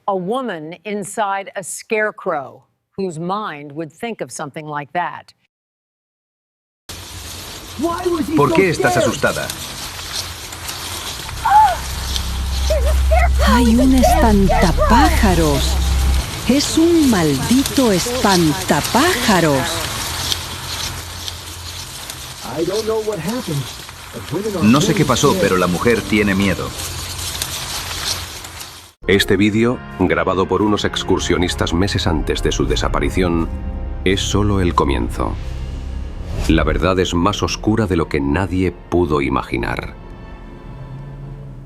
a woman inside a scarecrow. Whose mind would think of something like that? ¿Por qué estás asustada? Hay un espantapájaros. Es un maldito espantapájaros. No sé qué pasó, pero la mujer tiene miedo. Este vídeo, grabado por unos excursionistas meses antes de su desaparición, es solo el comienzo. La verdad es más oscura de lo que nadie pudo imaginar.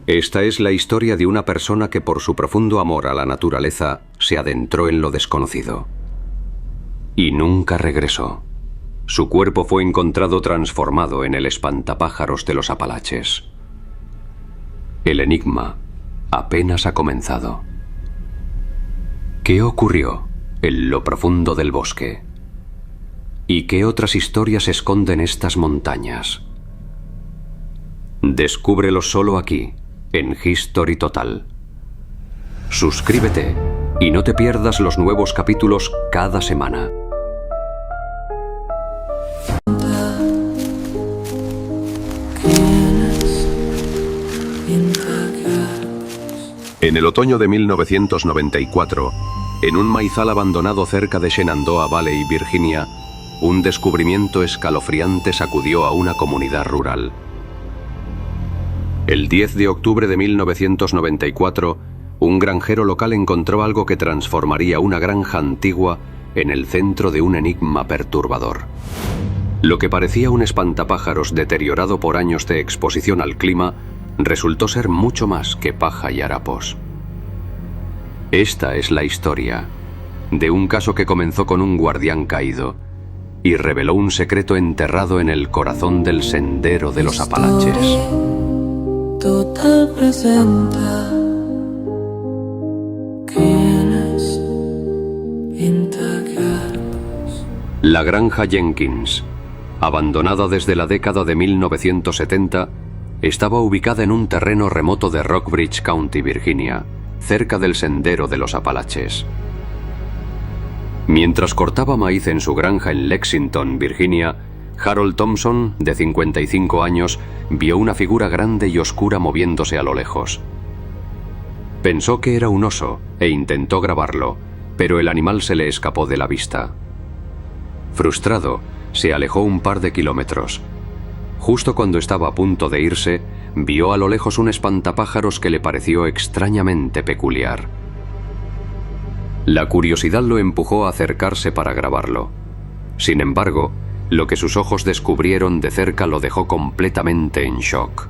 Esta es la historia de una persona que por su profundo amor a la naturaleza se adentró en lo desconocido. Y nunca regresó. Su cuerpo fue encontrado transformado en el espantapájaros de los Apalaches. El enigma apenas ha comenzado. ¿Qué ocurrió en lo profundo del bosque? ¿Y qué otras historias esconden estas montañas? Descúbrelo solo aquí, en History Total. Suscríbete y no te pierdas los nuevos capítulos cada semana. En el otoño de 1994, en un maizal abandonado cerca de Shenandoah Valley, Virginia, un descubrimiento escalofriante sacudió a una comunidad rural. El 10 de octubre de 1994, un granjero local encontró algo que transformaría una granja antigua en el centro de un enigma perturbador. Lo que parecía un espantapájaros deteriorado por años de exposición al clima, resultó ser mucho más que paja y harapos. Esta es la historia de un caso que comenzó con un guardián caído y reveló un secreto enterrado en el corazón del sendero de los Apalaches. Total presenta quienes intactos. La granja Jenkins, abandonada desde la década de 1970, estaba ubicada en un terreno remoto de Rockbridge County, Virginia, cerca del sendero de los Apalaches. Mientras cortaba maíz en su granja en Lexington, Virginia, Harold Thompson, de 55 años, vio una figura grande y oscura moviéndose a lo lejos. Pensó que era un oso e intentó grabarlo, pero el animal se le escapó de la vista. Frustrado, se alejó un par de kilómetros. Justo cuando estaba a punto de irse, vio a lo lejos un espantapájaros que le pareció extrañamente peculiar. La curiosidad lo empujó a acercarse para grabarlo. Sin embargo, lo que sus ojos descubrieron de cerca lo dejó completamente en shock.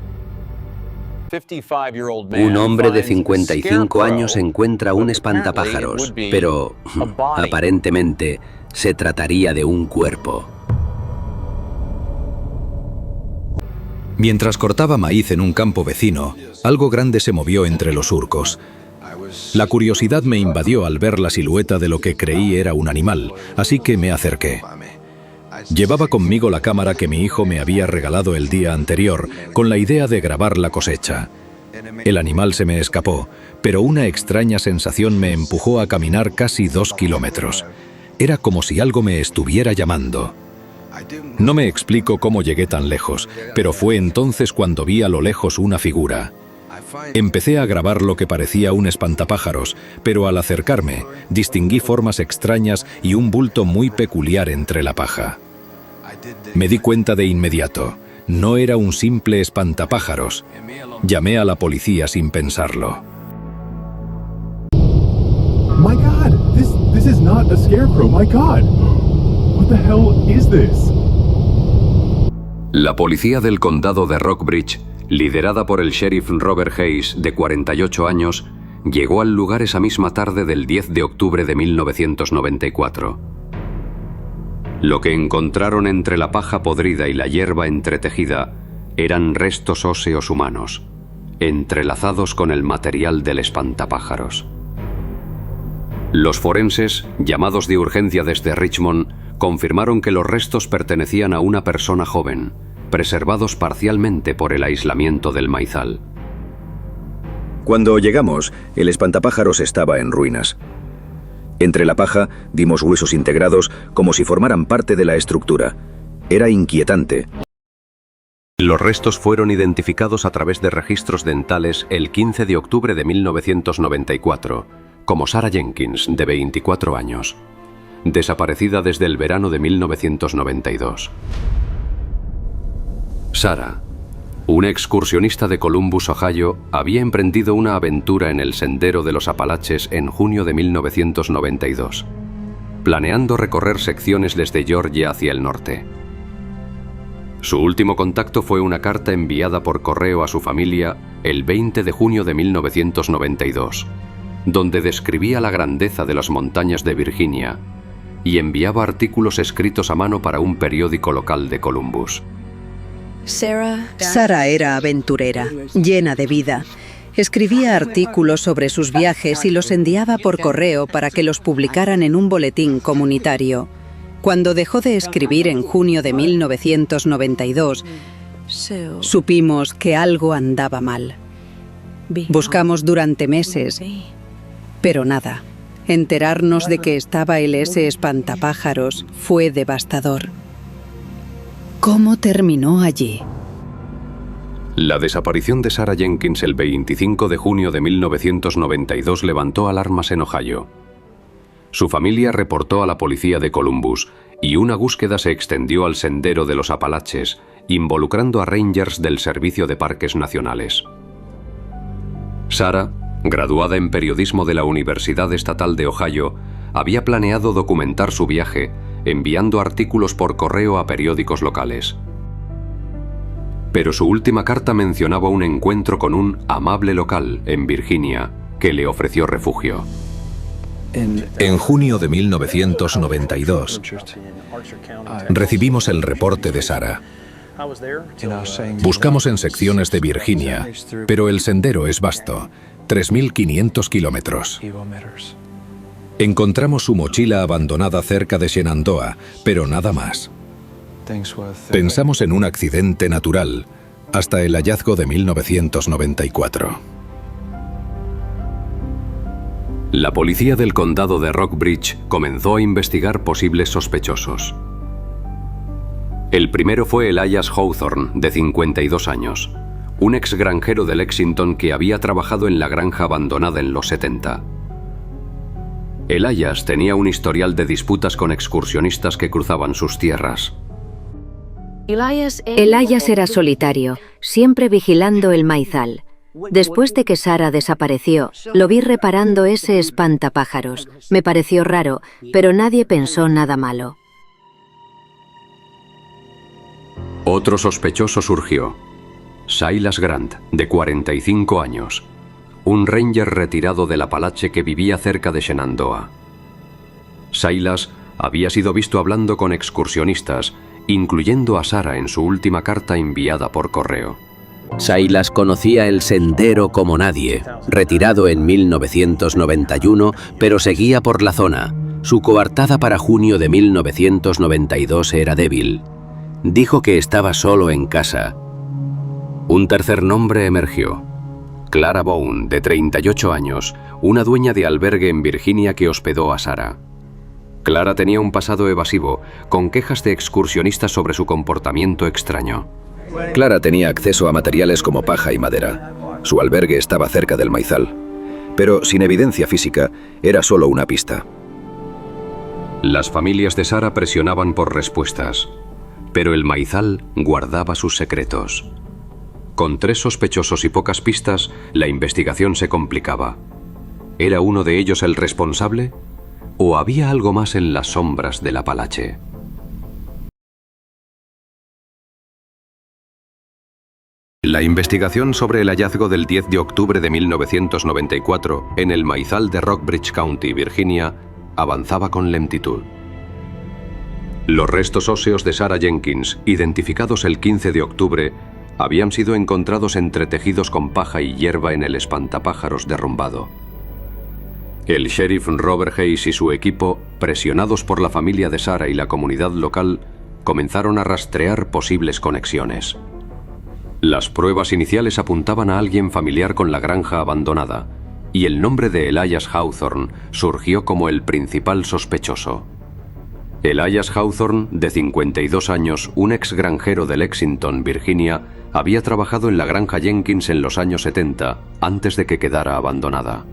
Un hombre de 55 años encuentra un espantapájaros, pero aparentemente se trataría de un cuerpo. Mientras cortaba maíz en un campo vecino, algo grande se movió entre los surcos. La curiosidad me invadió al ver la silueta de lo que creí era un animal, así que me acerqué. Llevaba conmigo la cámara que mi hijo me había regalado el día anterior, con la idea de grabar la cosecha. El animal se me escapó, pero una extraña sensación me empujó a caminar casi 2 kilómetros. Era como si algo me estuviera llamando. No me explico cómo llegué tan lejos, pero fue entonces cuando vi a lo lejos una figura. Empecé a grabar lo que parecía un espantapájaros, pero al acercarme, distinguí formas extrañas y un bulto muy peculiar entre la paja. Me di cuenta de inmediato. No era un simple espantapájaros. Llamé a la policía sin pensarlo. My God, this is not a scarecrow. My God, what the hell is this? La policía del condado de Rockbridge, liderada por el sheriff Robert Hayes, de 48 años, llegó al lugar esa misma tarde del 10 de octubre de 1994. Lo que encontraron entre la paja podrida y la hierba entretejida eran restos óseos humanos, entrelazados con el material del espantapájaros. Los forenses, llamados de urgencia desde Richmond, confirmaron que los restos pertenecían a una persona joven, preservados parcialmente por el aislamiento del maizal. Cuando llegamos, el espantapájaros estaba en ruinas. Entre la paja vimos huesos integrados como si formaran parte de la estructura. Era inquietante. Los restos fueron identificados a través de registros dentales el 15 de octubre de 1994, como Sarah Jenkins, de 24 años, desaparecida desde el verano de 1992. Sarah, una excursionista de Columbus, Ohio, había emprendido una aventura en el Sendero de los Apalaches en junio de 1992, planeando recorrer secciones desde Georgia hacia el norte. Su último contacto fue una carta enviada por correo a su familia el 20 de junio de 1992, donde describía la grandeza de las montañas de Virginia y enviaba artículos escritos a mano para un periódico local de Columbus. Sarah era aventurera, llena de vida. Escribía artículos sobre sus viajes y los enviaba por correo para que los publicaran en un boletín comunitario. Cuando dejó de escribir en junio de 1992, supimos que algo andaba mal. Buscamos durante meses, pero nada. Enterarnos de que estaba ese espantapájaros fue devastador. ¿Cómo terminó allí? La desaparición de Sarah Jenkins el 25 de junio de 1992 levantó alarmas en Ohio. Su familia reportó a la policía de Columbus y una búsqueda se extendió al Sendero de los Apalaches, involucrando a rangers del Servicio de Parques Nacionales. Sarah, graduada en periodismo de la Universidad Estatal de Ohio, había planeado documentar su viaje, enviando artículos por correo a periódicos locales. Pero su última carta mencionaba un encuentro con un amable local en Virginia que le ofreció refugio. En junio de 1992, recibimos el reporte de Sarah. Buscamos en secciones de Virginia, pero el sendero es vasto, 3.500 kilómetros. Encontramos su mochila abandonada cerca de Shenandoah, pero nada más. Pensamos en un accidente natural, hasta el hallazgo de 1994. La policía del condado de Rockbridge comenzó a investigar posibles sospechosos. El primero fue Elias Hawthorne, de 52 años, un ex granjero de Lexington que había trabajado en la granja abandonada en los 70. Elias tenía un historial de disputas con excursionistas que cruzaban sus tierras. Elias era solitario, siempre vigilando el maizal. Después de que Sarah desapareció, lo vi reparando ese espantapájaros. Me pareció raro, pero nadie pensó nada malo. Otro sospechoso surgió. Silas Grant, de 45 años, un ranger retirado del Apalache que vivía cerca de Shenandoah. Silas había sido visto hablando con excursionistas, incluyendo a Sarah en su última carta enviada por correo. Silas conocía el sendero como nadie, retirado en 1991, pero seguía por la zona. Su coartada para junio de 1992 era débil. Dijo que estaba solo en casa. Un tercer nombre emergió. Clara Boone, de 38 años, una dueña de albergue en Virginia que hospedó a Sarah. Clara tenía un pasado evasivo, con quejas de excursionistas sobre su comportamiento extraño. Clara tenía acceso a materiales como paja y madera. Su albergue estaba cerca del maizal, pero sin evidencia física, era solo una pista. Las familias de Sarah presionaban por respuestas, pero el maizal guardaba sus secretos. Con 3 sospechosos y pocas pistas, la investigación se complicaba. ¿Era uno de ellos el responsable? ¿O había algo más en las sombras del Apalache? La investigación sobre el hallazgo del 10 de octubre de 1994 en el maizal de Rockbridge County, Virginia, avanzaba con lentitud. Los restos óseos de Sarah Jenkins, identificados el 15 de octubre, habían sido encontrados entretejidos con paja y hierba en el espantapájaros derrumbado. El sheriff Robert Hayes y su equipo, presionados por la familia de Sarah y la comunidad local, comenzaron a rastrear posibles conexiones. Las pruebas iniciales apuntaban a alguien familiar con la granja abandonada, y el nombre de Elias Hawthorne surgió como el principal sospechoso. Elias Hawthorne, de 52 años, un ex granjero de Lexington, Virginia, había trabajado en la granja Jenkins en los años 70, antes de que quedara abandonada.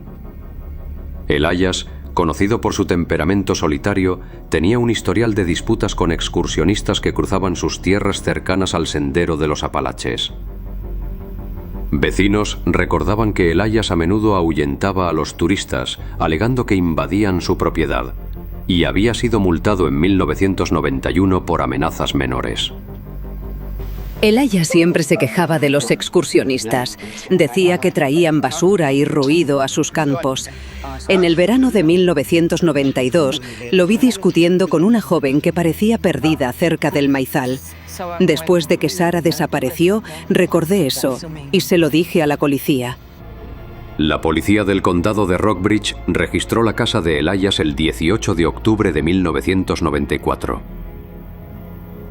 Elias, conocido por su temperamento solitario, tenía un historial de disputas con excursionistas que cruzaban sus tierras cercanas al sendero de los Apalaches. Vecinos recordaban que Elias a menudo ahuyentaba a los turistas, alegando que invadían su propiedad, y había sido multado en 1991 por amenazas menores. Elias siempre se quejaba de los excursionistas. Decía que traían basura y ruido a sus campos. En el verano de 1992 lo vi discutiendo con una joven que parecía perdida cerca del maizal. Después de que Sarah desapareció, recordé eso y se lo dije a la policía. La policía del condado de Rockbridge registró la casa de Elias el 18 de octubre de 1994.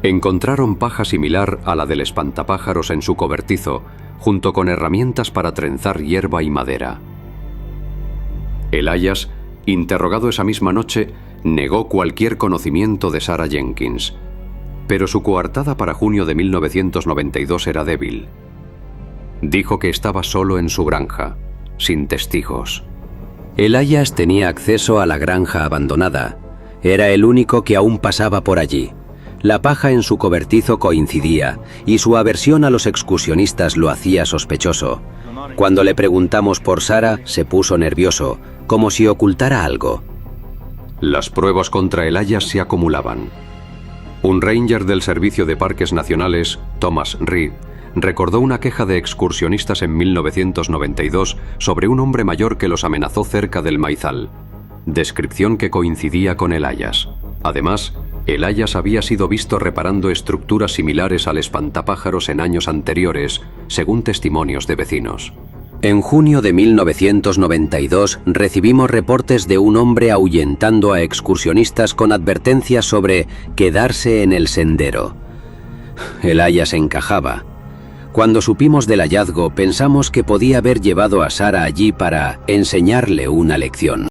Encontraron paja similar a la del espantapájaros en su cobertizo, junto con herramientas para trenzar hierba y madera. Elias, interrogado esa misma noche, negó cualquier conocimiento de Sarah Jenkins, pero su coartada para junio de 1992 era débil. Dijo que estaba solo en su granja, sin testigos. Elias tenía acceso a la granja abandonada. Era el único que aún pasaba por allí. La paja en su cobertizo coincidía, y su aversión a los excursionistas lo hacía sospechoso. Cuando le preguntamos por Sarah, se puso nervioso, como si ocultara algo. Las pruebas contra Elias se acumulaban. Un ranger del Servicio de Parques Nacionales, Thomas Reed, recordó una queja de excursionistas en 1992 sobre un hombre mayor que los amenazó cerca del maizal, descripción que coincidía con Elias. Además, Elias había sido visto reparando estructuras similares al espantapájaros en años anteriores, según testimonios de vecinos. En junio de 1992 recibimos reportes de un hombre ahuyentando a excursionistas con advertencias sobre quedarse en el sendero. Elias encajaba. Cuando supimos del hallazgo, pensamos que podía haber llevado a Sarah allí para enseñarle una lección.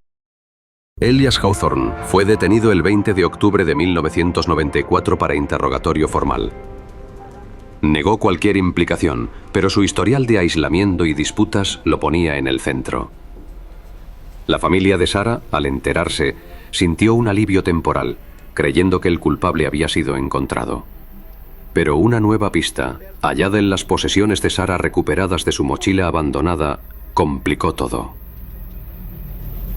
Elias Hawthorne fue detenido el 20 de octubre de 1994 para interrogatorio formal. Negó cualquier implicación, pero su historial de aislamiento y disputas lo ponía en el centro. La familia de Sarah, al enterarse, sintió un alivio temporal, creyendo que el culpable había sido encontrado. Pero una nueva pista, hallada en las posesiones de Sarah recuperadas de su mochila abandonada, complicó todo.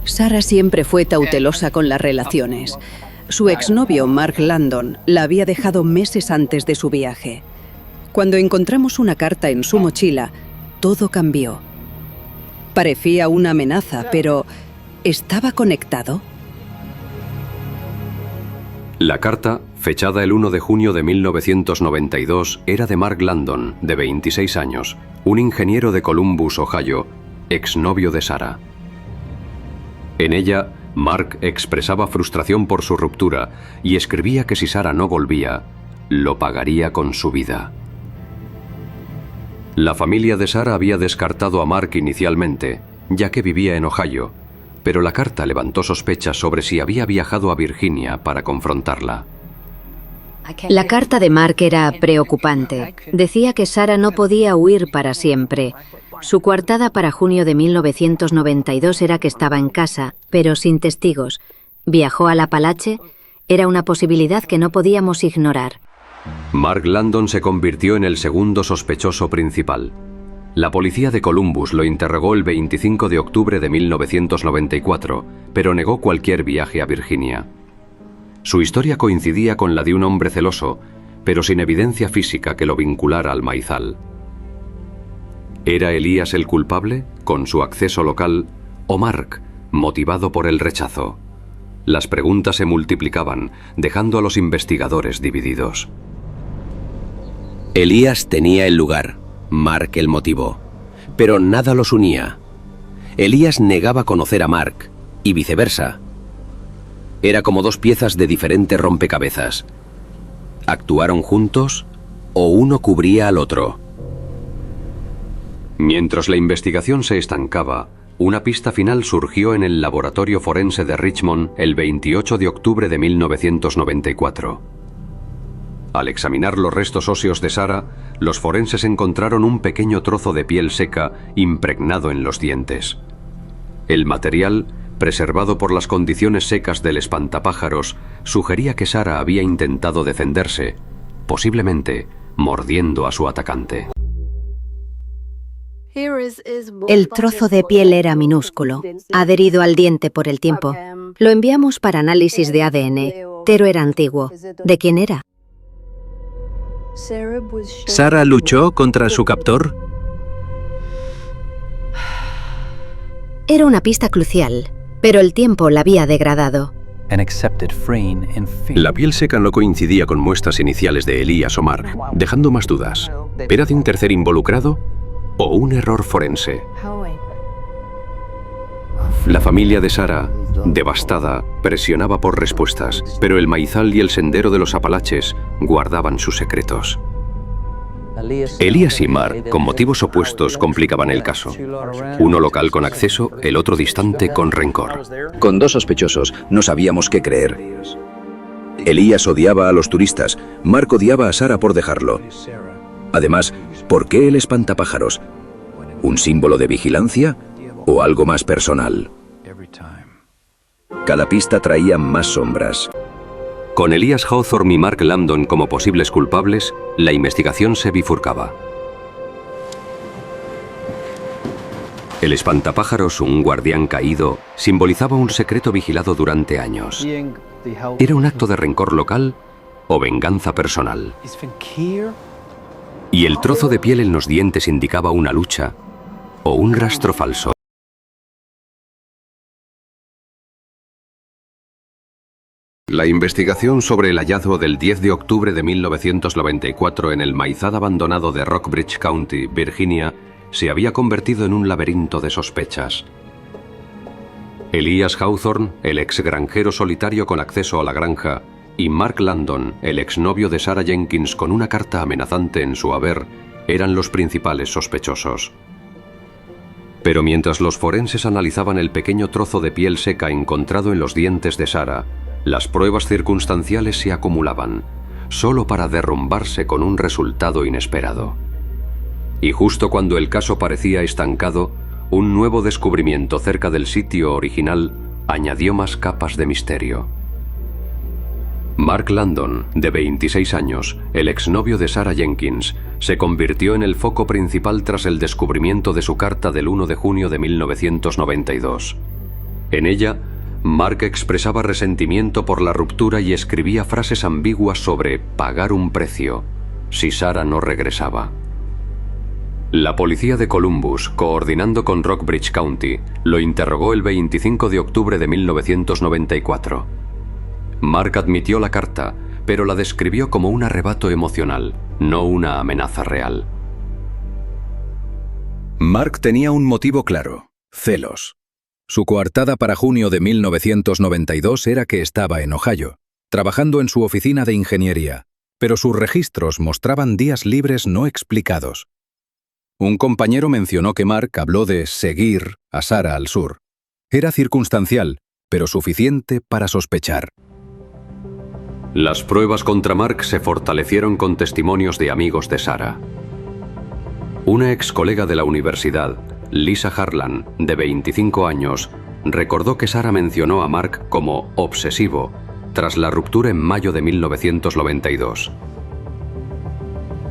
Sarah siempre fue cautelosa con las relaciones. Su exnovio, Mark Landon, la había dejado meses antes de su viaje. Cuando encontramos una carta en su mochila, todo cambió. Parecía una amenaza, pero ¿estaba conectado? La carta, fechada el 1 de junio de 1992, era de Mark Landon, de 26 años, un ingeniero de Columbus, Ohio, exnovio de Sarah. En ella, Mark expresaba frustración por su ruptura y escribía que si Sarah no volvía, lo pagaría con su vida. La familia de Sarah había descartado a Mark inicialmente, ya que vivía en Ohio, pero la carta levantó sospechas sobre si había viajado a Virginia para confrontarla. La carta de Mark era preocupante. Decía que Sarah no podía huir para siempre. Su coartada para junio de 1992 era que estaba en casa, pero sin testigos. ¿Viajó al Apalache? Era una posibilidad que no podíamos ignorar. Mark Landon se convirtió en el segundo sospechoso principal. La policía de Columbus lo interrogó el 25 de octubre de 1994, pero negó cualquier viaje a Virginia. Su historia coincidía con la de un hombre celoso, pero sin evidencia física que lo vinculara al maizal. ¿Era Elias el culpable, con su acceso local, o Mark, motivado por el rechazo? Las preguntas se multiplicaban, dejando a los investigadores divididos. Elias tenía el lugar, Mark el motivo, pero nada los unía. Elias negaba conocer a Mark, y viceversa. Era como dos piezas de diferentes rompecabezas. ¿Actuaron juntos o uno cubría al otro? Mientras la investigación se estancaba, una pista final surgió en el laboratorio forense de Richmond el 28 de octubre de 1994. Al examinar los restos óseos de Sarah, los forenses encontraron un pequeño trozo de piel seca impregnado en los dientes. El material, preservado por las condiciones secas del espantapájaros, sugería que Sarah había intentado defenderse, posiblemente mordiendo a su atacante. El trozo de piel era minúsculo, adherido al diente por el tiempo. Lo enviamos para análisis de ADN, pero era antiguo. ¿De quién era? ¿Sarah luchó contra su captor? Era una pista crucial, pero el tiempo la había degradado. La piel seca no coincidía con muestras iniciales de Elías o Mark, dejando más dudas. ¿Era de un tercer involucrado o un error forense? La familia de Sarah, devastada, presionaba por respuestas, pero el maizal y el sendero de los Apalaches guardaban sus secretos. Elías y Mark, con motivos opuestos, complicaban el caso. Uno local con acceso, el otro distante con rencor. Con dos sospechosos, no sabíamos qué creer. Elías odiaba a los turistas, Mark odiaba a Sarah por dejarlo. Además, ¿por qué el espantapájaros? ¿Un símbolo de vigilancia o algo más personal? Cada pista traía más sombras. Con Elías Hawthorne y Mark Landon como posibles culpables, la investigación se bifurcaba. El espantapájaros, un guardián caído, simbolizaba un secreto vigilado durante años. ¿Era un acto de rencor local o venganza personal? Y el trozo de piel en los dientes indicaba una lucha o un rastro falso. La investigación sobre el hallazgo del 10 de octubre de 1994 en el maizal abandonado de Rockbridge County, Virginia, se había convertido en un laberinto de sospechas. Elías Hawthorne, el ex granjero solitario con acceso a la granja, y Mark Landon, el exnovio de Sarah Jenkins con una carta amenazante en su haber, eran los principales sospechosos. Pero mientras los forenses analizaban el pequeño trozo de piel seca encontrado en los dientes de Sarah, las pruebas circunstanciales se acumulaban, solo para derrumbarse con un resultado inesperado. Y justo cuando el caso parecía estancado, un nuevo descubrimiento cerca del sitio original añadió más capas de misterio. Mark Landon, de 26 años, el exnovio de Sarah Jenkins, se convirtió en el foco principal tras el descubrimiento de su carta del 1 de junio de 1992. En ella, Mark expresaba resentimiento por la ruptura y escribía frases ambiguas sobre pagar un precio si Sarah no regresaba. La policía de Columbus, coordinando con Rockbridge County, lo interrogó el 25 de octubre de 1994. Mark admitió la carta, pero la describió como un arrebato emocional, no una amenaza real. Mark tenía un motivo claro: celos. Su coartada para junio de 1992 era que estaba en Ohio, trabajando en su oficina de ingeniería, pero sus registros mostraban días libres no explicados. Un compañero mencionó que Mark habló de seguir a Sarah al sur. Era circunstancial, pero suficiente para sospechar. Las pruebas contra Mark se fortalecieron con testimonios de amigos de Sarah. Una ex colega de la universidad, Lisa Harlan, de 25 años, recordó que Sarah mencionó a Mark como obsesivo tras la ruptura en mayo de 1992.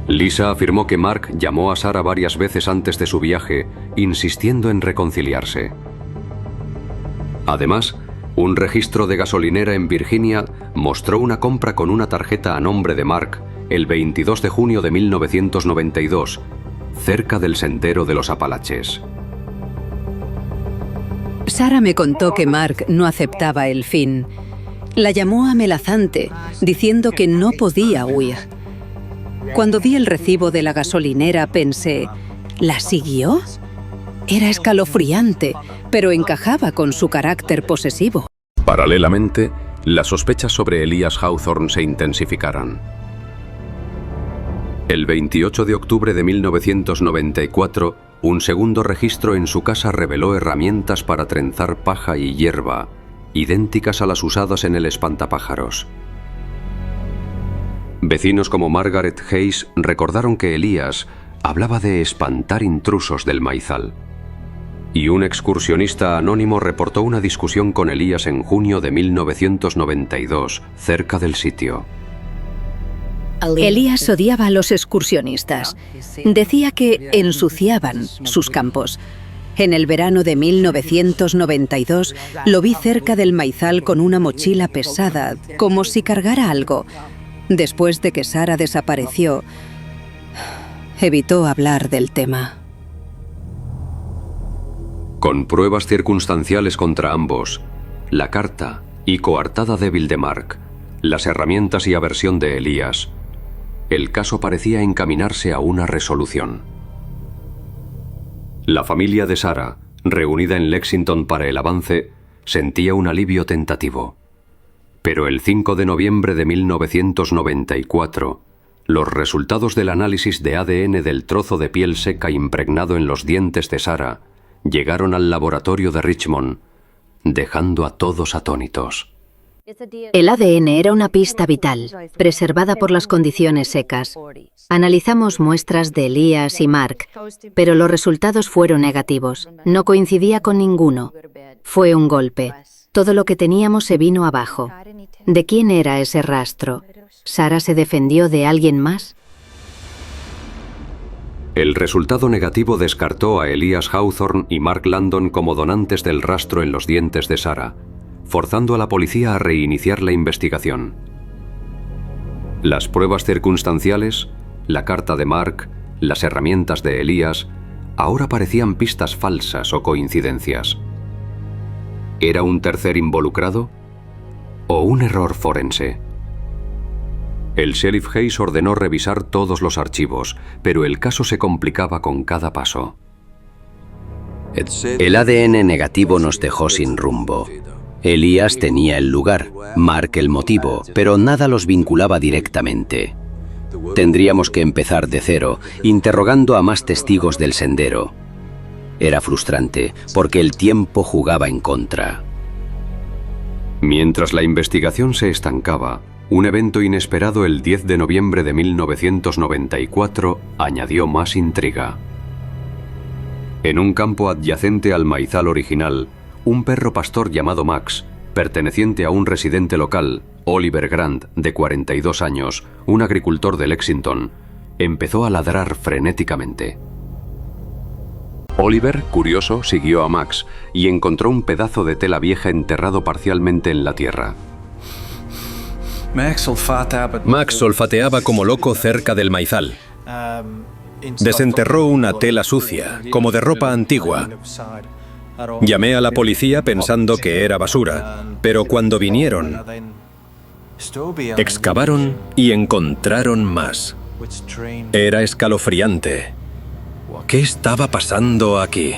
Lisa afirmó que Mark llamó a Sarah varias veces antes de su viaje, insistiendo en reconciliarse. Además, un registro de gasolinera en Virginia mostró una compra con una tarjeta a nombre de Mark el 22 de junio de 1992, cerca del sendero de los Apalaches. Sarah me contó que Mark no aceptaba el fin. La llamó amenazante, diciendo que no podía huir. Cuando vi el recibo de la gasolinera pensé, ¿la siguió? Era escalofriante, pero encajaba con su carácter posesivo. Paralelamente, las sospechas sobre Elías Hawthorne se intensificaron. El 28 de octubre de 1994, Un segundo registro en su casa reveló herramientas para trenzar paja y hierba, idénticas a las usadas en el espantapájaros. Vecinos como Margaret Hayes recordaron que Elías hablaba de espantar intrusos del maizal. Y un excursionista anónimo reportó una discusión con Elías en junio de 1992, cerca del sitio. Elías odiaba a los excursionistas. Decía que ensuciaban sus campos. En el verano de 1992 lo vi cerca del maizal con una mochila pesada, como si cargara algo. Después de que Sarah desapareció, evitó hablar del tema. Con pruebas circunstanciales contra ambos, la carta y coartada débil de Mark, las herramientas y aversión de Elías, el caso parecía encaminarse a una resolución. La familia de Sarah, reunida en Lexington para el avance, sentía un alivio tentativo. Pero el 5 de noviembre de 1994, los resultados del análisis de ADN del trozo de piel seca impregnado en los dientes de Sarah llegaron al laboratorio de Richmond, dejando a todos atónitos. El ADN era una pista vital, preservada por las condiciones secas. Analizamos muestras de Elías y Mark, pero los resultados fueron negativos. No coincidía con ninguno. Fue un golpe. Todo lo que teníamos se vino abajo. ¿De quién era ese rastro? ¿Sarah se defendió de alguien más? El resultado negativo descartó a Elías Hawthorne y Mark Landon como donantes del rastro en los dientes de Sarah, forzando a la policía a reiniciar la investigación. Las pruebas circunstanciales, la carta de Mark, las herramientas de Elías, ahora parecían pistas falsas o coincidencias. ¿Era un tercer involucrado? ¿O un error forense? El sheriff Hayes ordenó revisar todos los archivos, pero el caso se complicaba con cada paso. El ADN negativo nos dejó sin rumbo. Elías tenía el lugar, Mark el motivo, pero nada los vinculaba directamente. Tendríamos que empezar de cero, interrogando a más testigos del sendero. Era frustrante, porque el tiempo jugaba en contra. Mientras la investigación se estancaba, un evento inesperado el 10 de noviembre de 1994 añadió más intriga. En un campo adyacente al maizal original, un perro pastor llamado Max, perteneciente a un residente local, Oliver Grant, de 42 años, un agricultor de Lexington, empezó a ladrar frenéticamente. Oliver, curioso, siguió a Max y encontró un pedazo de tela vieja enterrado parcialmente en la tierra. Max olfateaba como loco cerca del maizal. Desenterró una tela sucia, como de ropa antigua. Llamé a la policía pensando que era basura, pero cuando vinieron, excavaron y encontraron más. Era escalofriante. ¿Qué estaba pasando aquí?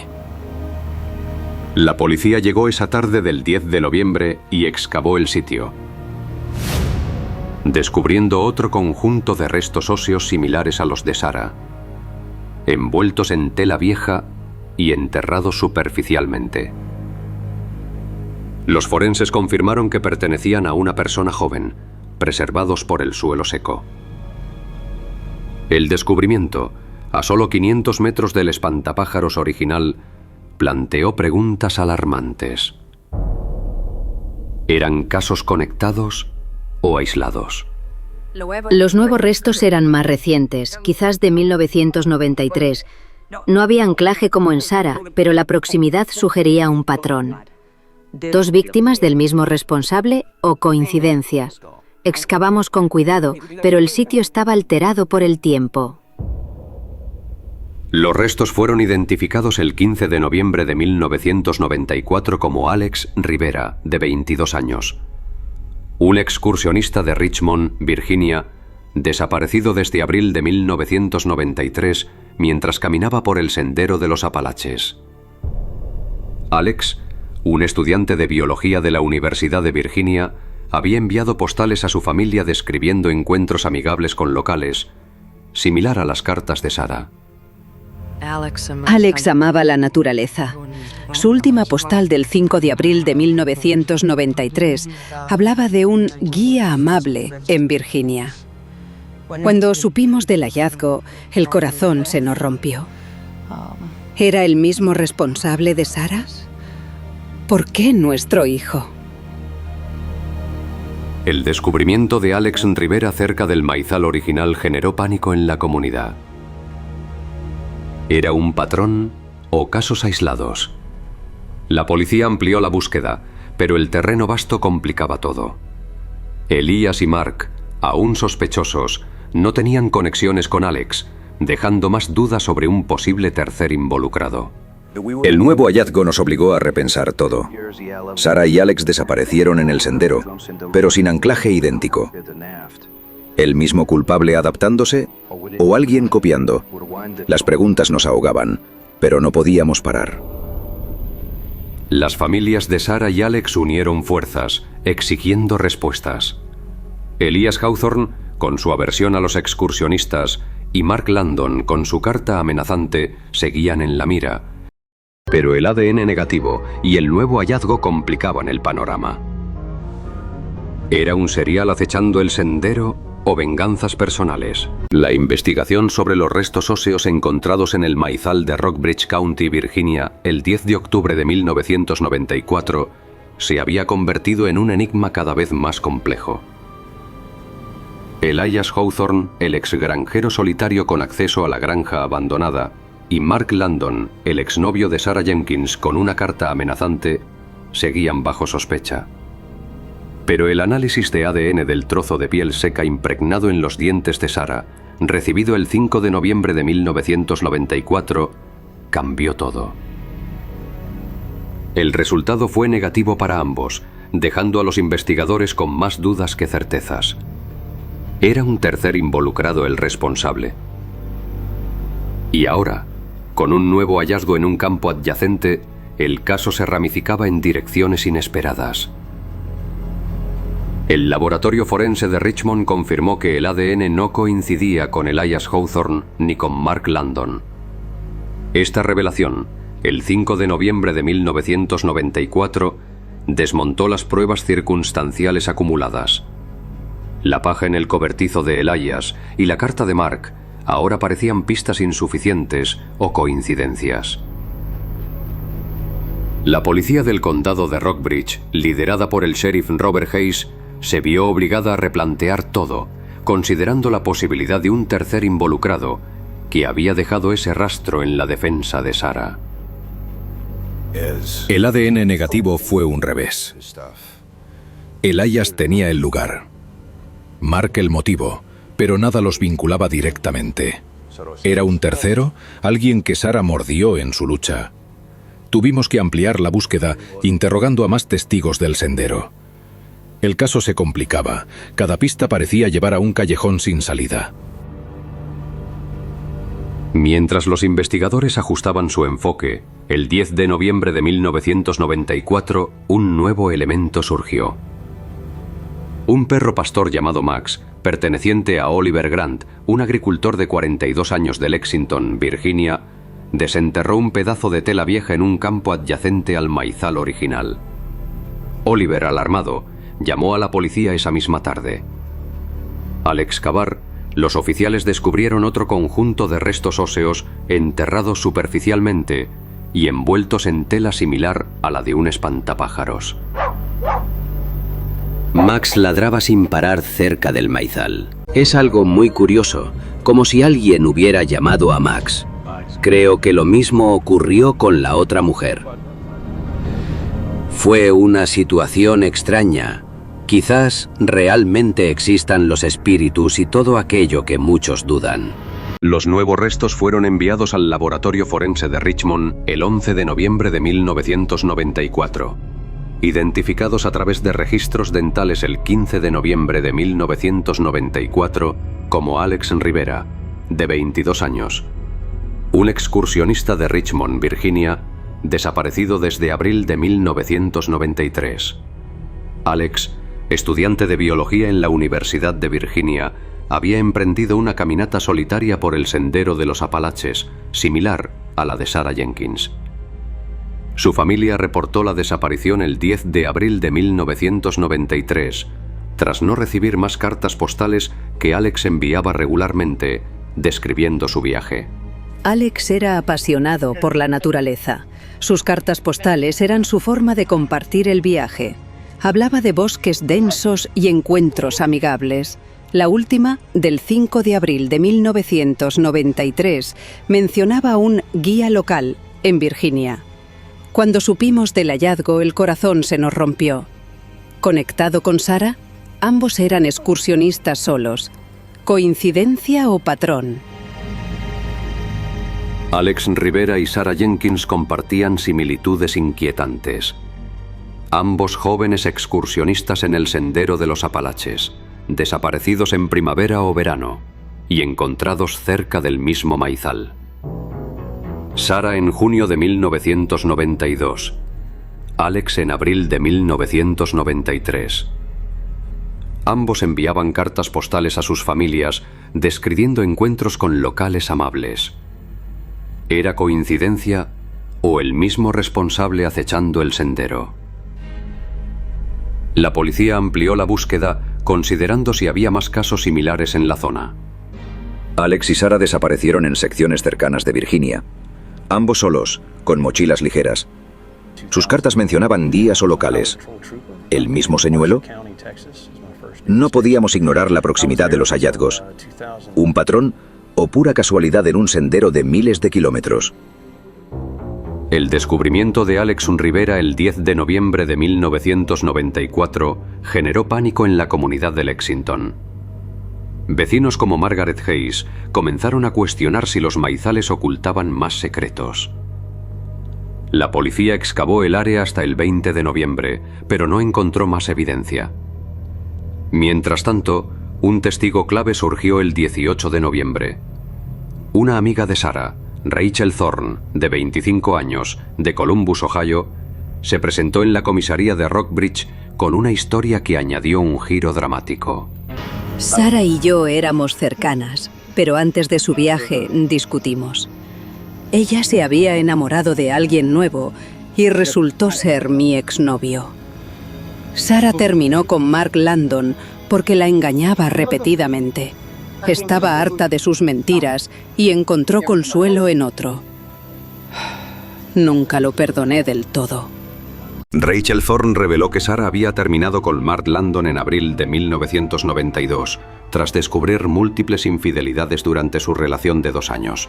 La policía llegó esa tarde del 10 de noviembre y excavó el sitio, descubriendo otro conjunto de restos óseos similares a los de Sarah, envueltos en tela vieja y enterrados superficialmente. Los forenses confirmaron que pertenecían a una persona joven, preservados por el suelo seco. El descubrimiento, a solo 500 metros del espantapájaros original, planteó preguntas alarmantes. ¿Eran casos conectados o aislados? Los nuevos restos eran más recientes, quizás de 1993. No había anclaje como en Sarah, pero la proximidad sugería un patrón. ¿Dos víctimas del mismo responsable o coincidencia? Excavamos con cuidado, pero el sitio estaba alterado por el tiempo. Los restos fueron identificados el 15 de noviembre de 1994 como Alex Rivera, de 22 años. Un excursionista de Richmond, Virginia, desaparecido desde abril de 1993 mientras caminaba por el sendero de los Apalaches. Alex, un estudiante de biología de la Universidad de Virginia, había enviado postales a su familia describiendo encuentros amigables con locales, similar a las cartas de Sarah. Alex amaba la naturaleza. Su última postal del 5 de abril de 1993 hablaba de un guía amable en Virginia. Cuando supimos del hallazgo, el corazón se nos rompió. ¿Era el mismo responsable de Sarah? ¿Por qué nuestro hijo? El descubrimiento de Alex Rivera cerca del maizal original generó pánico en la comunidad. ¿Era un patrón o casos aislados? La policía amplió la búsqueda, pero el terreno vasto complicaba todo. Elías y Mark, aún sospechosos, no tenían conexiones con Alex, dejando más dudas sobre un posible tercer involucrado. El nuevo hallazgo nos obligó a repensar todo. Sarah y Alex desaparecieron en el sendero, pero sin anclaje idéntico. ¿El mismo culpable adaptándose o alguien copiando? Las preguntas nos ahogaban, pero no podíamos parar. Las familias de Sarah y Alex unieron fuerzas, exigiendo respuestas. Elías Hawthorne, con su aversión a los excursionistas, y Mark Landon, con su carta amenazante, seguían en la mira. Pero el ADN negativo y el nuevo hallazgo complicaban el panorama. ¿Era un serial acechando el sendero o venganzas personales? La investigación sobre los restos óseos encontrados en el maizal de Rockbridge County, Virginia, el 10 de octubre de 1994, se había convertido en un enigma cada vez más complejo. Elias Hawthorne, el exgranjero solitario con acceso a la granja abandonada, y Mark Landon, el exnovio de Sarah Jenkins con una carta amenazante, seguían bajo sospecha. Pero el análisis de ADN del trozo de piel seca impregnado en los dientes de Sarah, recibido el 5 de noviembre de 1994, cambió todo. El resultado fue negativo para ambos, dejando a los investigadores con más dudas que certezas. ¿Era un tercer involucrado el responsable? Y ahora, con un nuevo hallazgo en un campo adyacente, el caso se ramificaba en direcciones inesperadas. El laboratorio forense de Richmond confirmó que el ADN no coincidía con Elias Hawthorne ni con Mark Landon. Esta revelación, el 5 de noviembre de 1994, desmontó las pruebas circunstanciales acumuladas. La paja en el cobertizo de Elias y la carta de Mark ahora parecían pistas insuficientes o coincidencias. La policía del condado de Rockbridge, liderada por el sheriff Robert Hayes, se vio obligada a replantear todo, considerando la posibilidad de un tercer involucrado que había dejado ese rastro en la defensa de Sarah. El ADN negativo fue un revés. Elias tenía el lugar, Mark el motivo, pero nada los vinculaba directamente. ¿Era un tercero? Alguien que Sarah mordió en su lucha. Tuvimos que ampliar la búsqueda, interrogando a más testigos del sendero. El caso se complicaba. Cada pista parecía llevar a un callejón sin salida. Mientras los investigadores ajustaban su enfoque, el 10 de noviembre de 1994, un nuevo elemento surgió. Un perro pastor llamado Max, perteneciente a Oliver Grant, un agricultor de 42 años de Lexington, Virginia, desenterró un pedazo de tela vieja en un campo adyacente al maizal original. Oliver, alarmado, llamó a la policía esa misma tarde. Al excavar, los oficiales descubrieron otro conjunto de restos óseos enterrados superficialmente y envueltos en tela similar a la de un espantapájaros. Max ladraba sin parar cerca del maizal. Es algo muy curioso, como si alguien hubiera llamado a Max. Creo que lo mismo ocurrió con la otra mujer. Fue una situación extraña. Quizás realmente existan los espíritus y todo aquello que muchos dudan. Los nuevos restos fueron enviados al laboratorio forense de Richmond el 11 de noviembre de 1994. Identificados a través de registros dentales el 15 de noviembre de 1994 como Alex Rivera, de 22 años. Un excursionista de Richmond, Virginia, desaparecido desde abril de 1993. Alex, estudiante de biología en la Universidad de Virginia, había emprendido una caminata solitaria por el sendero de los Apalaches, similar a la de Sarah Jenkins. Su familia reportó la desaparición el 10 de abril de 1993, tras no recibir más cartas postales que Alex enviaba regularmente, describiendo su viaje. Alex era apasionado por la naturaleza. Sus cartas postales eran su forma de compartir el viaje. Hablaba de bosques densos y encuentros amigables. La última, del 5 de abril de 1993, mencionaba un guía local en Virginia. Cuando supimos del hallazgo, el corazón se nos rompió. Conectado con Sarah, ambos eran excursionistas solos. ¿Coincidencia o patrón? Alex Rivera y Sarah Jenkins compartían similitudes inquietantes. Ambos jóvenes excursionistas en el sendero de los Apalaches, desaparecidos en primavera o verano y encontrados cerca del mismo maizal. Sarah en junio de 1992, Alex en abril de 1993. Ambos enviaban cartas postales a sus familias describiendo encuentros con locales amables. ¿Era coincidencia o el mismo responsable acechando el sendero? La policía amplió la búsqueda considerando si había más casos similares en la zona. Alex y Sarah desaparecieron en secciones cercanas de Virginia, ambos solos, con mochilas ligeras. Sus cartas mencionaban días o locales. ¿El mismo señuelo? No podíamos ignorar la proximidad de los hallazgos. ¿Un patrón o pura casualidad en un sendero de miles de kilómetros? El descubrimiento de Alex Rivera el 10 de noviembre de 1994 generó pánico en la comunidad de Lexington. Vecinos como Margaret Hayes comenzaron a cuestionar si los maizales ocultaban más secretos. La policía excavó el área hasta el 20 de noviembre, pero no encontró más evidencia. Mientras tanto, un testigo clave surgió el 18 de noviembre. Una amiga de Sarah, Rachel Thorne, de 25 años, de Columbus, Ohio, se presentó en la comisaría de Rockbridge con una historia que añadió un giro dramático. Sarah y yo éramos cercanas, pero antes de su viaje discutimos. Ella se había enamorado de alguien nuevo y resultó ser mi exnovio. Sarah terminó con Mark Landon porque la engañaba repetidamente. Estaba harta de sus mentiras y encontró consuelo en otro. Nunca lo perdoné del todo. Rachel Thorne reveló que Sarah había terminado con Mark Landon en abril de 1992, tras descubrir múltiples infidelidades durante su relación de 2 años.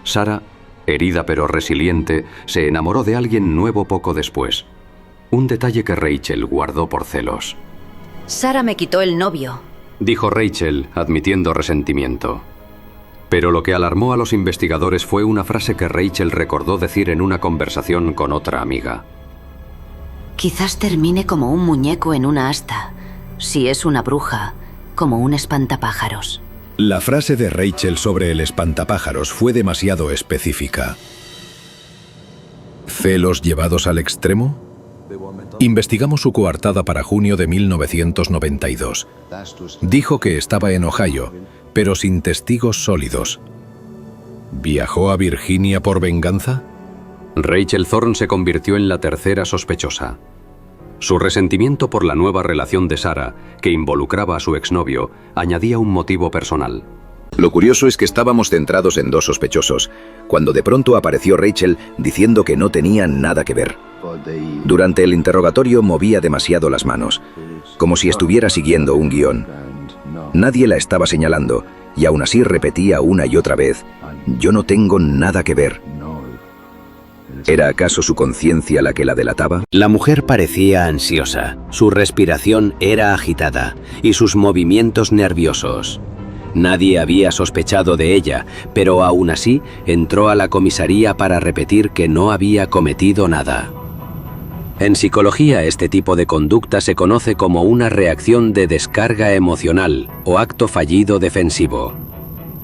Sarah, herida pero resiliente, se enamoró de alguien nuevo poco después. Un detalle que Rachel guardó por celos. Sarah me quitó el novio, dijo Rachel, admitiendo resentimiento. Pero lo que alarmó a los investigadores fue una frase que Rachel recordó decir en una conversación con otra amiga. Quizás termine como un muñeco en una asta. Si es una bruja, como un espantapájaros. La frase de Rachel sobre el espantapájaros fue demasiado específica. ¿Celos llevados al extremo? Investigamos su coartada para junio de 1992. Dijo que estaba en Ohio, pero sin testigos sólidos. ¿Viajó a Virginia por venganza? Rachel Thorne se convirtió en la tercera sospechosa. Su resentimiento por la nueva relación de Sarah, que involucraba a su exnovio, añadía un motivo personal. Lo curioso es que estábamos centrados en 2 sospechosos, cuando de pronto apareció Rachel diciendo que no tenían nada que ver. Durante el interrogatorio movía demasiado las manos, como si estuviera siguiendo un guión. Nadie la estaba señalando, y aún así repetía una y otra vez, «Yo no tengo nada que ver». ¿Era acaso su conciencia la que la delataba? La mujer parecía ansiosa, su respiración era agitada y sus movimientos nerviosos. Nadie había sospechado de ella, pero aún así entró a la comisaría para repetir que no había cometido nada. En psicología, este tipo de conducta se conoce como una reacción de descarga emocional o acto fallido defensivo.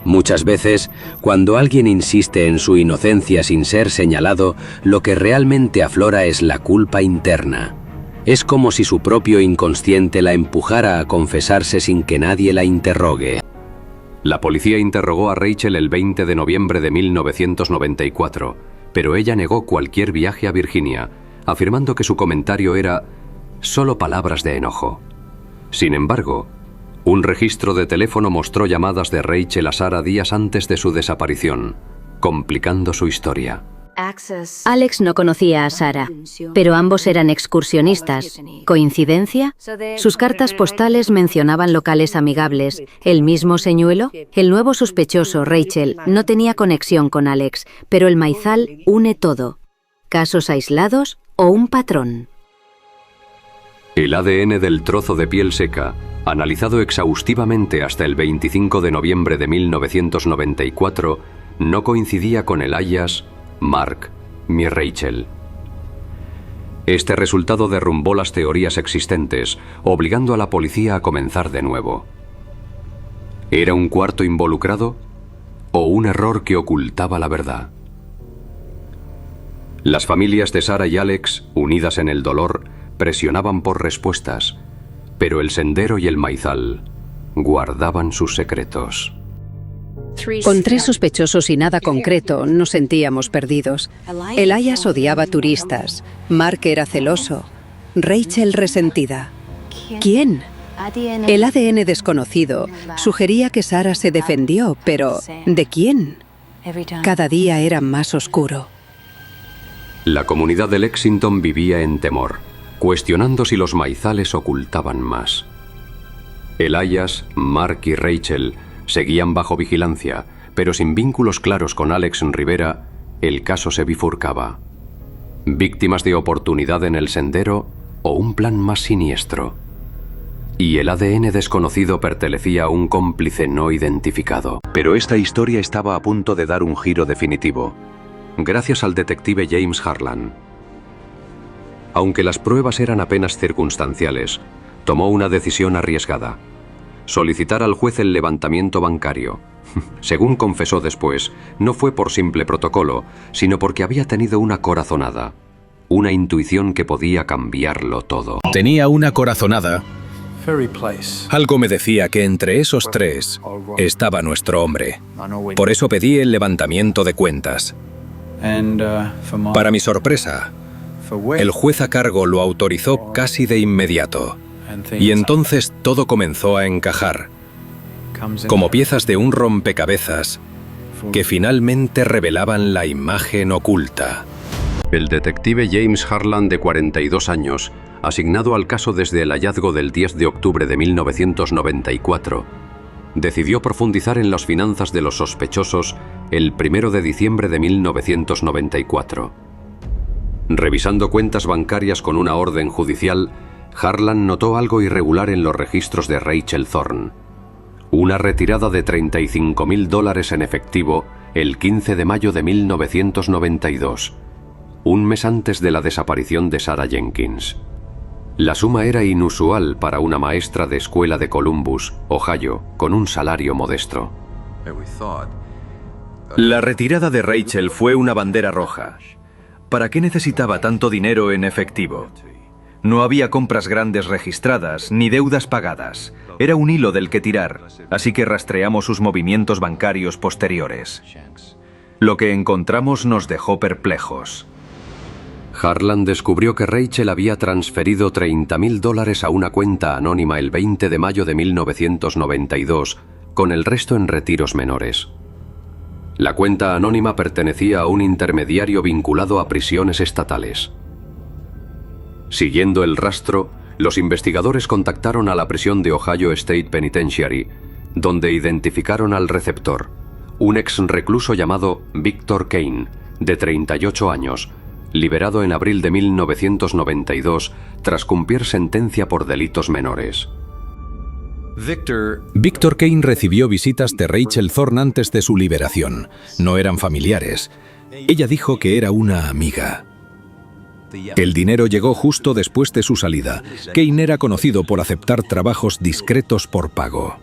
Muchas veces, cuando alguien insiste en su inocencia sin ser señalado, lo que realmente aflora es la culpa interna. Es como si su propio inconsciente la empujara a confesarse sin que nadie la interrogue. La policía interrogó a Rachel el 20 de noviembre de 1994, pero ella negó cualquier viaje a Virginia, afirmando que su comentario era solo palabras de enojo. Sin embargo, un registro de teléfono mostró llamadas de Rachel a Sarah días antes de su desaparición, complicando su historia. Alex no conocía a Sarah, pero ambos eran excursionistas. ¿Coincidencia? Sus cartas postales mencionaban locales amigables. ¿El mismo señuelo? El nuevo sospechoso, Rachel, no tenía conexión con Alex, pero el maizal une todo. ¿Casos aislados o un patrón? El ADN del trozo de piel seca, analizado exhaustivamente hasta el 25 de noviembre de 1994, no coincidía con Elias, Mark ni Rachel. Este resultado derrumbó las teorías existentes, obligando a la policía a comenzar de nuevo. ¿Era un cuarto involucrado o un error que ocultaba la verdad? Las familias de Sarah y Alex, unidas en el dolor, presionaban por respuestas, pero el sendero y el maizal guardaban sus secretos. Con 3 sospechosos y nada concreto, nos sentíamos perdidos. Elias odiaba turistas, Mark era celoso, Rachel resentida. ¿Quién? El ADN desconocido sugería que Sarah se defendió, pero ¿de quién? Cada día era más oscuro. La comunidad de Lexington vivía en temor, cuestionando si los maizales ocultaban más. Elias, Mark y Rachel seguían bajo vigilancia, pero sin vínculos claros con Alex Rivera, el caso se bifurcaba. ¿Víctimas de oportunidad en el sendero o un plan más siniestro? Y el ADN desconocido pertenecía a un cómplice no identificado. Pero esta historia estaba a punto de dar un giro definitivo, gracias al detective James Harlan. Aunque las pruebas eran apenas circunstanciales, tomó una decisión arriesgada: solicitar al juez el levantamiento bancario. Según confesó después, no fue por simple protocolo, sino porque había tenido una corazonada, una intuición que podía cambiarlo todo. Tenía una corazonada. Algo me decía que entre esos 3 estaba nuestro hombre. Por eso pedí el levantamiento de cuentas. Para mi sorpresa, el juez a cargo lo autorizó casi de inmediato. Y entonces todo comenzó a encajar, como piezas de un rompecabezas que finalmente revelaban la imagen oculta. El detective James Harlan, de 42 años, asignado al caso desde el hallazgo del 10 de octubre de 1994, decidió profundizar en las finanzas de los sospechosos el 1 de diciembre de 1994. Revisando cuentas bancarias con una orden judicial, Harlan notó algo irregular en los registros de Rachel Thorne. Una retirada de $35.000 en efectivo el 15 de mayo de 1992, un mes antes de la desaparición de Sarah Jenkins. La suma era inusual para una maestra de escuela de Columbus, Ohio, con un salario modesto. La retirada de Rachel fue una bandera roja. ¿Para qué necesitaba tanto dinero en efectivo? No había compras grandes registradas, ni deudas pagadas. Era un hilo del que tirar, así que rastreamos sus movimientos bancarios posteriores. Lo que encontramos nos dejó perplejos. Harlan descubrió que Rachel había transferido $30.000 a una cuenta anónima el 20 de mayo de 1992, con el resto en retiros menores. La cuenta anónima pertenecía a un intermediario vinculado a prisiones estatales. Siguiendo el rastro, los investigadores contactaron a la prisión de Ohio State Penitentiary, donde identificaron al receptor, un ex recluso llamado Victor Kane, de 38 años, liberado en abril de 1992 tras cumplir sentencia por delitos menores. Victor Kane recibió visitas de Rachel Thorne antes de su liberación. No eran familiares. Ella dijo que era una amiga. El dinero llegó justo después de su salida. Kane era conocido por aceptar trabajos discretos por pago.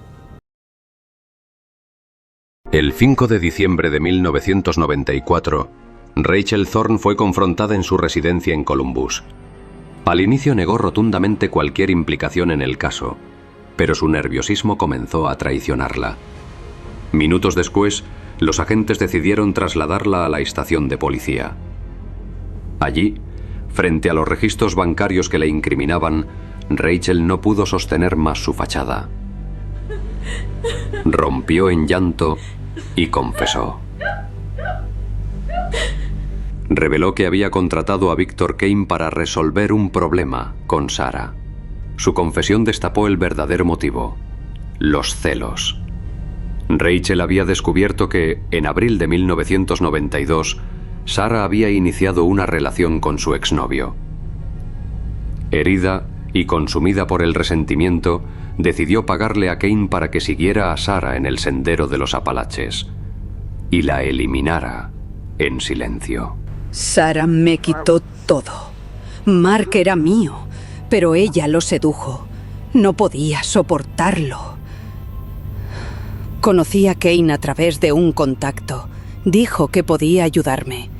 El 5 de diciembre de 1994, Rachel Thorne fue confrontada en su residencia en Columbus. Al inicio negó rotundamente cualquier implicación en el caso, pero su nerviosismo comenzó a traicionarla. Minutos después, los agentes decidieron trasladarla a la estación de policía. Allí, frente a los registros bancarios que le incriminaban, Rachel no pudo sostener más su fachada. Rompió en llanto y confesó. Reveló que había contratado a Victor Kane para resolver un problema con Sarah. Su confesión destapó el verdadero motivo: los celos. Rachel había descubierto que, en abril de 1992, Sarah había iniciado una relación con su exnovio. Herida y consumida por el resentimiento, decidió pagarle a Kane para que siguiera a Sarah en el sendero de los Apalaches y la eliminara en silencio. Sarah me quitó todo. Mark era mío, pero ella lo sedujo. No podía soportarlo. Conocí a Kane a través de un contacto. Dijo que podía ayudarme.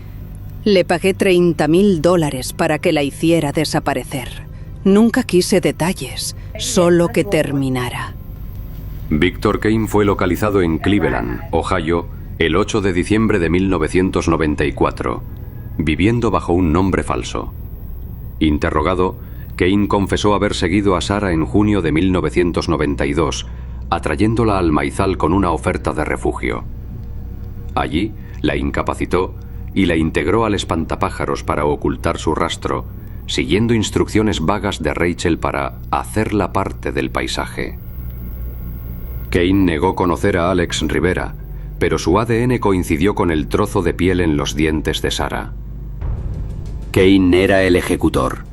Le pagué $30,000 para que la hiciera desaparecer. Nunca quise detalles, solo que terminara. Victor Kane fue localizado en Cleveland, Ohio, el 8 de diciembre de 1994, viviendo bajo un nombre falso. Interrogado, Kane confesó haber seguido a Sarah en junio de 1992, atrayéndola al maizal con una oferta de refugio. Allí, la incapacitó y la integró al espantapájaros para ocultar su rastro, siguiendo instrucciones vagas de Rachel para hacerla parte del paisaje. Kane negó conocer a Alex Rivera, pero su ADN coincidió con el trozo de piel en los dientes de Sarah. Kane era el ejecutor.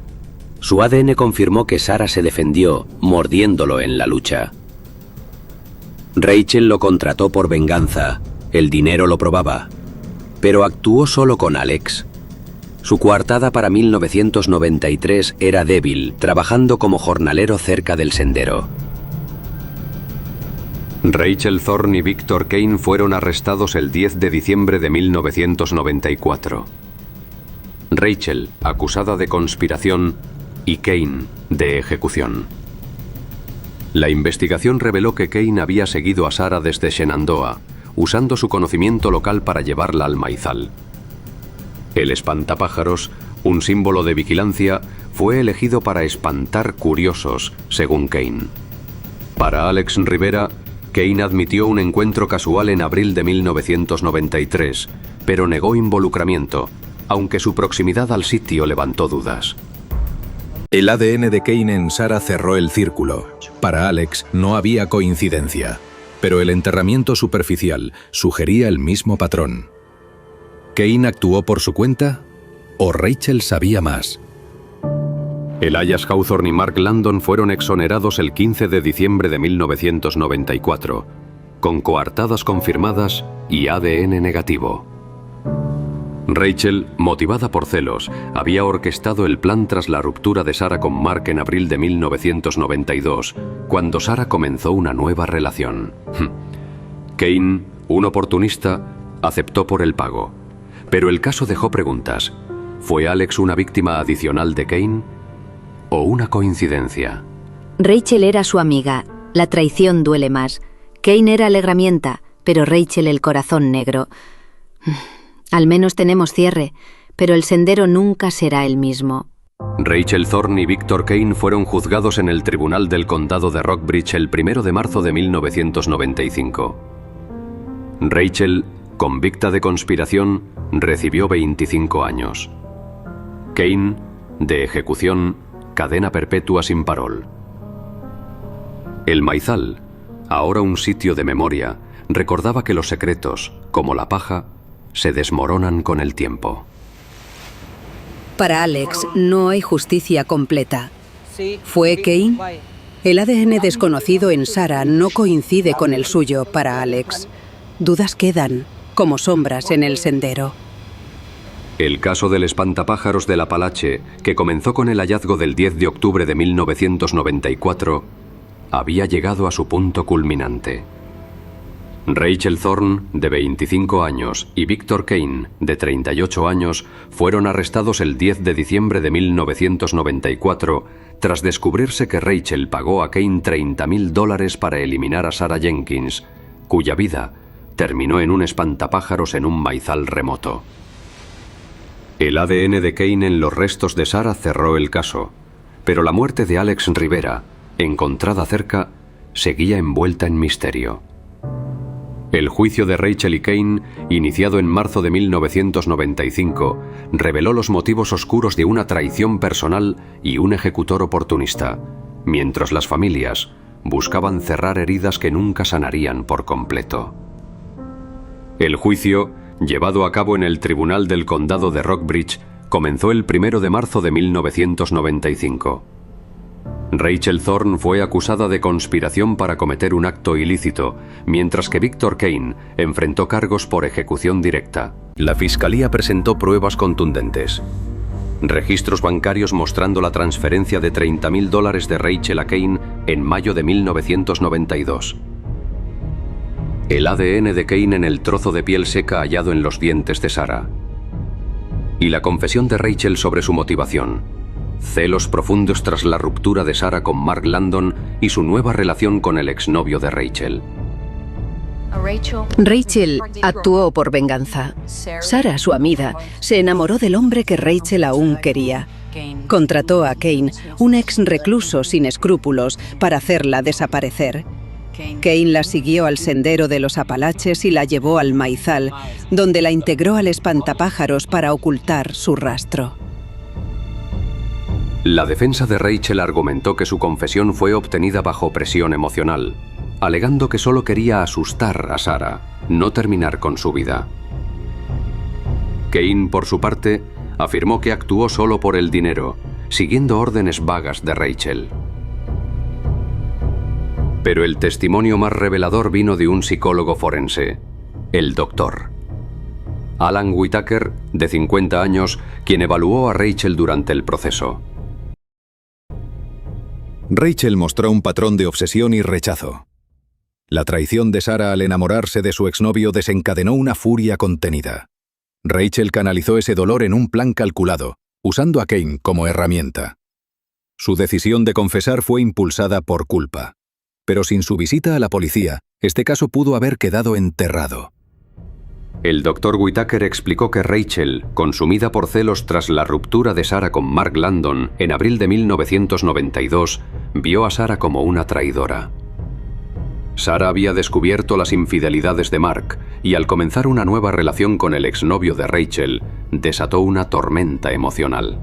Su ADN confirmó que Sarah se defendió, mordiéndolo en la lucha. Rachel lo contrató por venganza. El dinero lo probaba. Pero actuó solo con Alex. Su coartada para 1993 era débil, trabajando como jornalero cerca del sendero. Rachel Thorne y Victor Kane fueron arrestados el 10 de diciembre de 1994. Rachel, acusada de conspiración, y Kane, de ejecución. La investigación reveló que Kane había seguido a Sarah desde Shenandoah, usando su conocimiento local para llevarla al maizal. El espantapájaros, un símbolo de vigilancia, fue elegido para espantar curiosos, según Kane. Para Alex Rivera, Kane admitió un encuentro casual en abril de 1993, pero negó involucramiento, aunque su proximidad al sitio levantó dudas. El ADN de Kane en Sarah cerró el círculo. Para Alex no había coincidencia, pero el enterramiento superficial sugería el mismo patrón. ¿Kane actuó por su cuenta o Rachel sabía más? Elias Hawthorne y Mark Landon fueron exonerados el 15 de diciembre de 1994, con coartadas confirmadas y ADN negativo. Rachel, motivada por celos, había orquestado el plan tras la ruptura de Sarah con Mark en abril de 1992, cuando Sarah comenzó una nueva relación. Kane, un oportunista, aceptó por el pago. Pero el caso dejó preguntas. ¿Fue Alex una víctima adicional de Kane? ¿O una coincidencia? Rachel era su amiga. La traición duele más. Kane era la herramienta, pero Rachel el corazón negro. Al menos tenemos cierre, pero el sendero nunca será el mismo. Rachel Thorne y Victor Kane fueron juzgados en el Tribunal del Condado de Rockbridge el 1 de marzo de 1995. Rachel, convicta de conspiración, recibió 25 años. Kane, de ejecución, cadena perpetua sin parol. El maizal, ahora un sitio de memoria, recordaba que los secretos, como la paja, se desmoronan con el tiempo. Para Alex no hay justicia completa. ¿Fue Kane? El ADN desconocido en Sarah no coincide con el suyo para Alex. Dudas quedan, como sombras en el sendero. El caso del espantapájaros del Apalache, que comenzó con el hallazgo del 10 de octubre de 1994, había llegado a su punto culminante. Rachel Thorne, de 25 años, y Victor Kane, de 38 años, fueron arrestados el 10 de diciembre de 1994 tras descubrirse que Rachel pagó a Kane $30,000 para eliminar a Sarah Jenkins, cuya vida terminó en un espantapájaros en un maizal remoto. El ADN de Kane en los restos de Sarah cerró el caso, pero la muerte de Alex Rivera, encontrada cerca, seguía envuelta en misterio. El juicio de Rachel y Kane, iniciado en marzo de 1995, reveló los motivos oscuros de una traición personal y un ejecutor oportunista, mientras las familias buscaban cerrar heridas que nunca sanarían por completo. El juicio, llevado a cabo en el Tribunal del Condado de Rockbridge, comenzó el 1 de marzo de 1995. Rachel Thorne fue acusada de conspiración para cometer un acto ilícito, mientras que Victor Kane enfrentó cargos por ejecución directa. La fiscalía presentó pruebas contundentes. Registros bancarios mostrando la transferencia de $30.000 de Rachel a Kane en mayo de 1992. El ADN de Kane en el trozo de piel seca hallado en los dientes de Sarah. Y la confesión de Rachel sobre su motivación: celos profundos tras la ruptura de Sarah con Mark Landon y su nueva relación con el exnovio de Rachel. Rachel actuó por venganza. Sarah, su amiga, se enamoró del hombre que Rachel aún quería. Contrató a Kane, un ex recluso sin escrúpulos, para hacerla desaparecer. Kane la siguió al sendero de los Apalaches y la llevó al maizal, donde la integró al espantapájaros para ocultar su rastro. La defensa de Rachel argumentó que su confesión fue obtenida bajo presión emocional, alegando que solo quería asustar a Sarah, no terminar con su vida. Kane, por su parte, afirmó que actuó solo por el dinero, siguiendo órdenes vagas de Rachel. Pero el testimonio más revelador vino de un psicólogo forense, el doctor Alan Whitaker, de 50 años, quien evaluó a Rachel durante el proceso. Rachel mostró un patrón de obsesión y rechazo. La traición de Sarah al enamorarse de su exnovio desencadenó una furia contenida. Rachel canalizó ese dolor en un plan calculado, usando a Kane como herramienta. Su decisión de confesar fue impulsada por culpa. Pero sin su visita a la policía, este caso pudo haber quedado enterrado. El doctor Whitaker explicó que Rachel, consumida por celos tras la ruptura de Sarah con Mark Landon en abril de 1992, vio a Sarah como una traidora. Sarah había descubierto las infidelidades de Mark y al comenzar una nueva relación con el exnovio de Rachel, desató una tormenta emocional.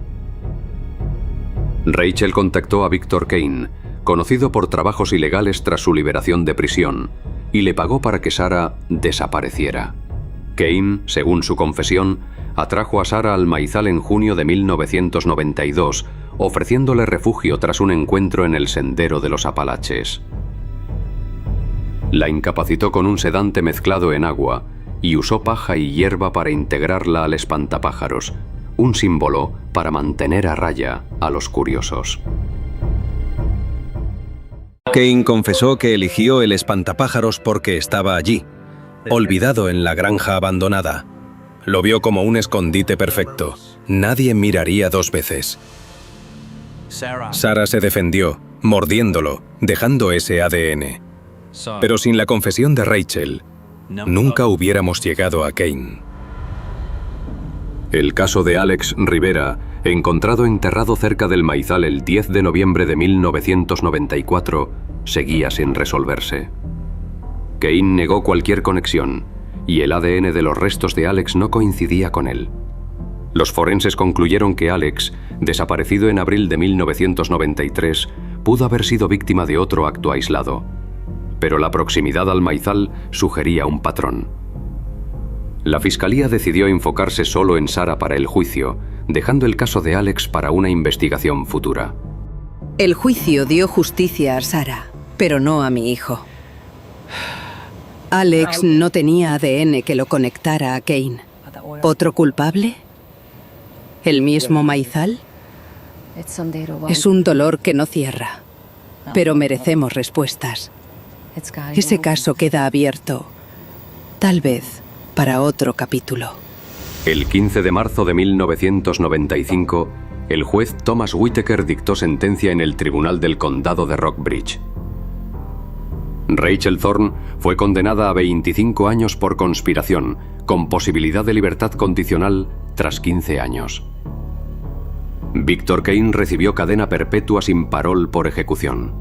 Rachel contactó a Victor Kane, conocido por trabajos ilegales tras su liberación de prisión, y le pagó para que Sarah desapareciera. Kane, según su confesión, atrajo a Sarah al maizal en junio de 1992, ofreciéndole refugio tras un encuentro en el sendero de los Apalaches. La incapacitó con un sedante mezclado en agua y usó paja y hierba para integrarla al espantapájaros, un símbolo para mantener a raya a los curiosos. Kane confesó que eligió el espantapájaros porque estaba allí, olvidado en la granja abandonada. Lo vio como un escondite perfecto. Nadie miraría dos veces. Sarah se defendió, mordiéndolo, dejando ese ADN. Pero sin la confesión de Rachel, nunca hubiéramos llegado a Kane. El caso de Alex Rivera, encontrado enterrado cerca del maizal el 10 de noviembre de 1994, seguía sin resolverse. Kane negó cualquier conexión, y el ADN de los restos de Alex no coincidía con él. Los forenses concluyeron que Alex, desaparecido en abril de 1993, pudo haber sido víctima de otro acto aislado. Pero la proximidad al maizal sugería un patrón. La fiscalía decidió enfocarse solo en Sarah para el juicio, dejando el caso de Alex para una investigación futura. El juicio dio justicia a Sarah, pero no a mi hijo. Alex no tenía ADN que lo conectara a Kane. ¿Otro culpable? ¿El mismo maizal? Es un dolor que no cierra, pero merecemos respuestas. Ese caso queda abierto, tal vez para otro capítulo. El 15 de marzo de 1995, el juez Thomas Whitaker dictó sentencia en el Tribunal del Condado de Rockbridge. Rachel Thorne fue condenada a 25 años por conspiración, con posibilidad de libertad condicional tras 15 años. Victor Kane recibió cadena perpetua sin parol por ejecución.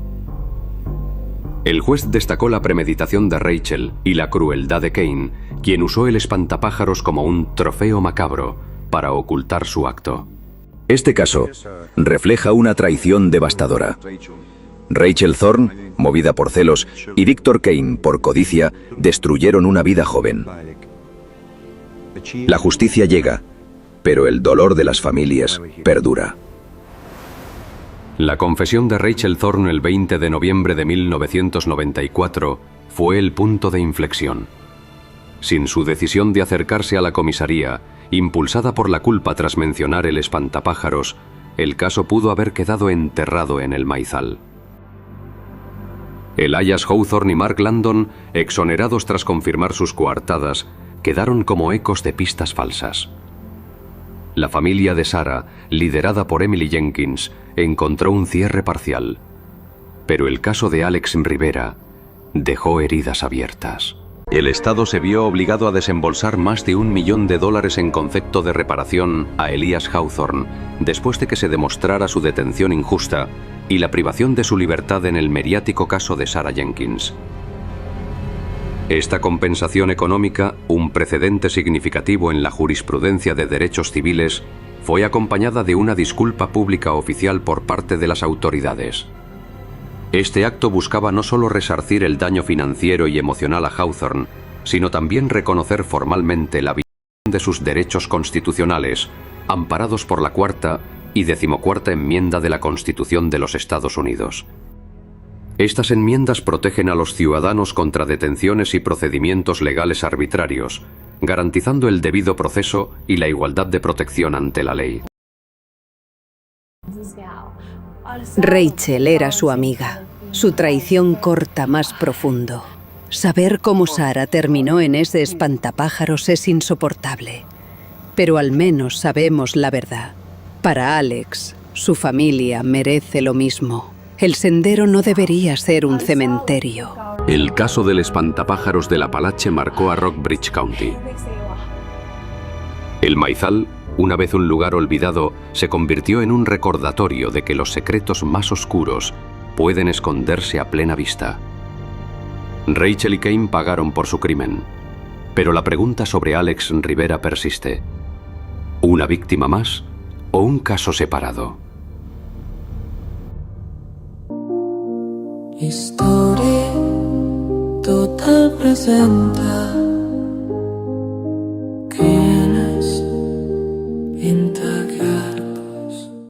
El juez destacó la premeditación de Rachel y la crueldad de Kane, quien usó el espantapájaros como un trofeo macabro para ocultar su acto. Este caso refleja una traición devastadora. Rachel Thorne, movida por celos, y Victor Kane, por codicia, destruyeron una vida joven. La justicia llega, pero el dolor de las familias perdura. La confesión de Rachel Thorne el 20 de noviembre de 1994 fue el punto de inflexión. Sin su decisión de acercarse a la comisaría, impulsada por la culpa tras mencionar el espantapájaros, el caso pudo haber quedado enterrado en el maizal. Elias Hawthorne y Mark Landon, exonerados tras confirmar sus coartadas, quedaron como ecos de pistas falsas. La familia de Sarah, liderada por Emily Jenkins, encontró un cierre parcial. Pero el caso de Alex Rivera dejó heridas abiertas. El Estado se vio obligado a desembolsar más de $1 millón en concepto de reparación a Elias Hawthorne, después de que se demostrara su detención injusta y la privación de su libertad en el mediático caso de Sarah Jenkins. Esta compensación económica, un precedente significativo en la jurisprudencia de derechos civiles, fue acompañada de una disculpa pública oficial por parte de las autoridades. Este acto buscaba no solo resarcir el daño financiero y emocional a Hawthorne, sino también reconocer formalmente la violación de sus derechos constitucionales, amparados por la Cuarta y 14ª enmienda de la Constitución de los Estados Unidos. Estas enmiendas protegen a los ciudadanos contra detenciones y procedimientos legales arbitrarios, garantizando el debido proceso y la igualdad de protección ante la ley. Rachel era su amiga. Su traición corta más profundo. Saber cómo Sarah terminó en ese espantapájaros es insoportable. Pero al menos sabemos la verdad. Para Alex, su familia merece lo mismo. El sendero no debería ser un cementerio. El caso del espantapájaros del Apalache marcó a Rockbridge County. El maizal, una vez un lugar olvidado, se convirtió en un recordatorio de que los secretos más oscuros pueden esconderse a plena vista. Rachel y Kane pagaron por su crimen, pero la pregunta sobre Alex Rivera persiste. ¿Una víctima más o un caso separado? Història tota presenta